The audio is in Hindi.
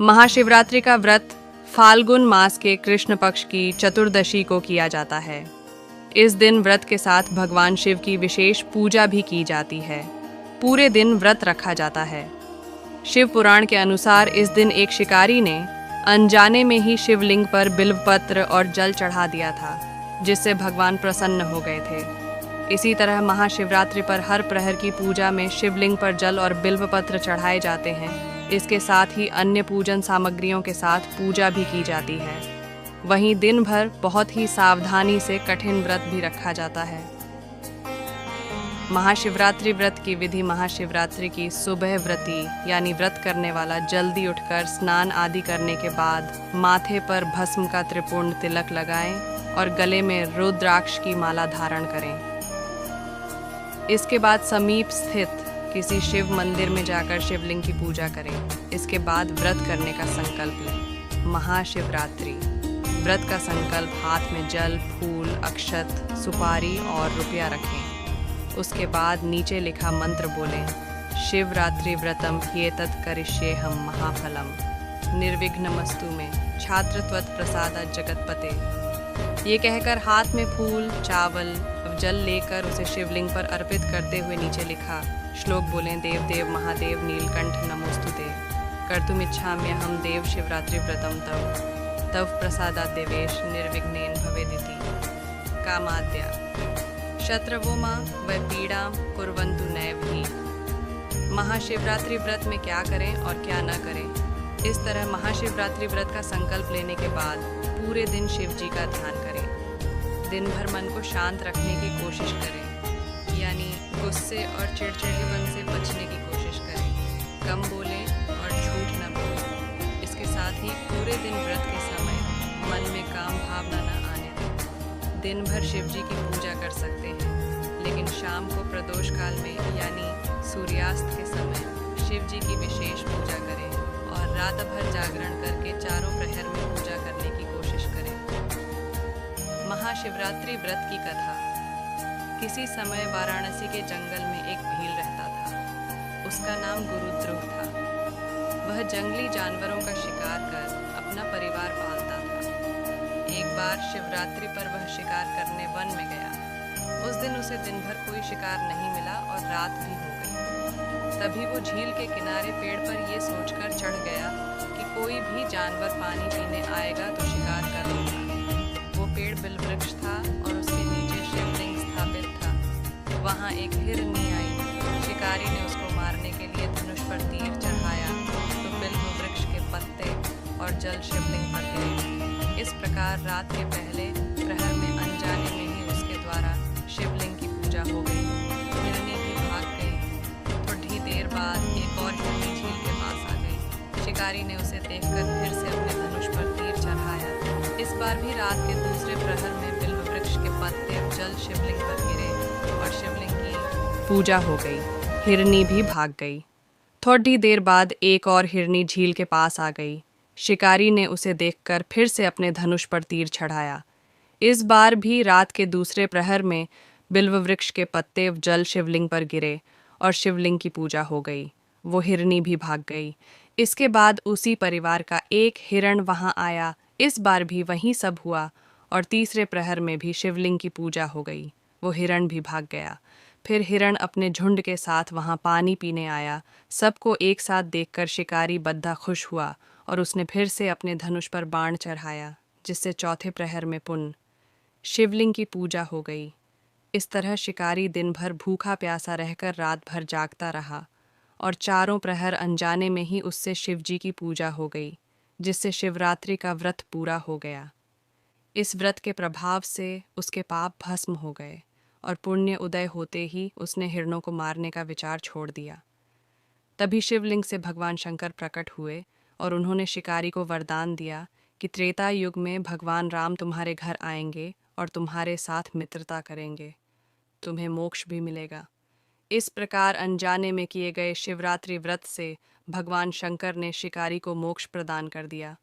महाशिवरात्रि का व्रत फाल्गुन मास के कृष्ण पक्ष की चतुर्दशी को किया जाता है। इस दिन व्रत के साथ भगवान शिव की विशेष पूजा भी की जाती है। पूरे दिन व्रत रखा जाता है। शिव पुराण के अनुसार इस दिन एक शिकारी ने अनजाने में ही शिवलिंग पर बिल्वपत्र और जल चढ़ा दिया था, जिससे भगवान प्रसन्न हो गए थे। इसी तरह महाशिवरात्रि पर हर प्रहर की पूजा में शिवलिंग पर जल और बिल्वपत्र चढ़ाए जाते हैं। इसके साथ ही अन्य पूजन सामग्रियों के साथ पूजा भी की जाती है। वहीं दिन भर बहुत ही सावधानी से कठिन व्रत भी रखा जाता है। महाशिवरात्रि व्रत की विधि। महाशिवरात्रि की सुबह व्रती यानी व्रत करने वाला जल्दी उठकर स्नान आदि करने के बाद माथे पर भस्म का त्रिपुंड तिलक लगाएं और गले में रुद्राक्ष की माला धारण करें। इसके बाद समीप स्थित किसी शिव मंदिर में जाकर शिवलिंग की पूजा करें। इसके बाद व्रत करने का संकल्प लें। महाशिवरात्रि व्रत का संकल्प हाथ में जल, फूल, अक्षत, सुपारी और रुपया रखें। उसके बाद नीचे लिखा मंत्र बोलें। शिवरात्रि व्रतम ह्येतत् करिष्येऽहं महाफलम निर्विघ्नमस्तु में छात्रत्वत् प्रसादात् जगतपते। ये कहकर हाथ में फूल, चावल, जल लेकर उसे शिवलिंग पर अर्पित करते हुए नीचे लिखा श्लोक बोलें। देव देव महादेव नीलकंठ नमोस्तुते कर्तुमिच्छाम्यहं देव शिवरात्रि व्रतम तव प्रसादात् देवेश निर्विघ्नेन भवेदिति। कामाद्या शत्रवो मां वै पीड़ां कुर्वन्तु नैव। महाशिवरात्रि व्रत में क्या करें और क्या न करें। इस तरह महाशिवरात्रि व्रत का संकल्प लेने के बाद पूरे दिन शिव जी का ध्यान करें। दिन भर मन को शांत रखने की कोशिश करें, यानी गुस्से और चिड़चिड़ेपन से बचने की कोशिश करें। कम बोलें और झूठ न बोलें। इसके साथ ही पूरे दिन व्रत के समय मन में काम भावना न आने दें। दिन भर शिव जी की पूजा कर सकते हैं, लेकिन शाम को प्रदोष काल में यानी सूर्यास्त के समय शिव जी की विशेष पूजा करें और रात भर जागरण करके चारों प्रहर में पूजा करने की कोशिश करें। महाशिवरात्रि व्रत की कथा। किसी समय वाराणसी के जंगल में एक भील रहता था। उसका नाम गुरुद्रुह था। वह जंगली जानवरों का शिकार कर अपना परिवार पालता था। एक बार शिवरात्रि पर वह शिकार करने वन में गया। उस दिन उसे दिन भर कोई शिकार नहीं मिला और रात भी हो गई। तभी वो झील के किनारे पेड़ पर ये सोचकर चढ़ गया कि कोई भी जानवर पानी पीने आएगा तो शिकार कर लूंगा। वो पेड़ बिल्ववृक्ष था और उसके नीचे शिवलिंग स्थापित था। वहाँ एक हिरनी आई। शिकारी ने उसको मारने के लिए धनुष पर तीर चढ़ाया तो बिल्ववृक्ष के पत्ते और जल शिवलिंग पर गिरे। इस प्रकार रात के पहले प्रहर में अनजाने में ही उसके द्वारा शिवलिंग की पूजा हो गई। हिरनी भी भाग गई। थोड़ी देर बाद एक और हिरनी झील के पास आ गई। शिकारी ने उसे देखकर फिर से अपने धनुष पर तीर चढ़ाया। इस बार भी रात के दूसरे प्रहर में बिल्ववृक्ष के पत्ते और जल शिवलिंग पर गिरे और शिवलिंग की पूजा हो गई। हिरनी भी भाग गई। थोड़ी देर बाद एक और हिरनी झील के पास आ गई। शिकारी ने उसे देखकर फिर से अपने धनुष पर तीर चढ़ाया। इस बार भी रात के दूसरे प्रहर में बिल्ववृक्ष के पत्ते और जल शिवलिंग पर गिरे और शिवलिंग की पूजा हो गई। वो हिरनी भी भाग गई। इसके बाद उसी परिवार का एक हिरण वहां आया। इस बार भी वही सब हुआ और तीसरे प्रहर में भी शिवलिंग की पूजा हो गई। वो हिरण भी भाग गया। फिर हिरण अपने झुंड के साथ वहां पानी पीने आया। सबको एक साथ देखकर शिकारी बद्धा खुश हुआ और उसने फिर से अपने धनुष पर बाण चढ़ाया, जिससे चौथे प्रहर में पुनः शिवलिंग की पूजा हो गई। इस तरह शिकारी दिन भर भूखा प्यासा रहकर रात भर जागता रहा और चारों प्रहर अनजाने में ही उससे शिवजी की पूजा हो गई, जिससे शिवरात्रि का व्रत पूरा हो गया। इस व्रत के प्रभाव से उसके पाप भस्म हो गए और पुण्य उदय होते ही उसने हिरणों को मारने का विचार छोड़ दिया। तभी शिवलिंग से भगवान शंकर प्रकट हुए और उन्होंने शिकारी को वरदान दिया कि त्रेता युग में भगवान राम तुम्हारे घर आएंगे और तुम्हारे साथ मित्रता करेंगे। तुम्हें मोक्ष भी मिलेगा। इस प्रकार अनजाने में किए गए शिवरात्रि व्रत से भगवान शंकर ने शिकारी को मोक्ष प्रदान कर दिया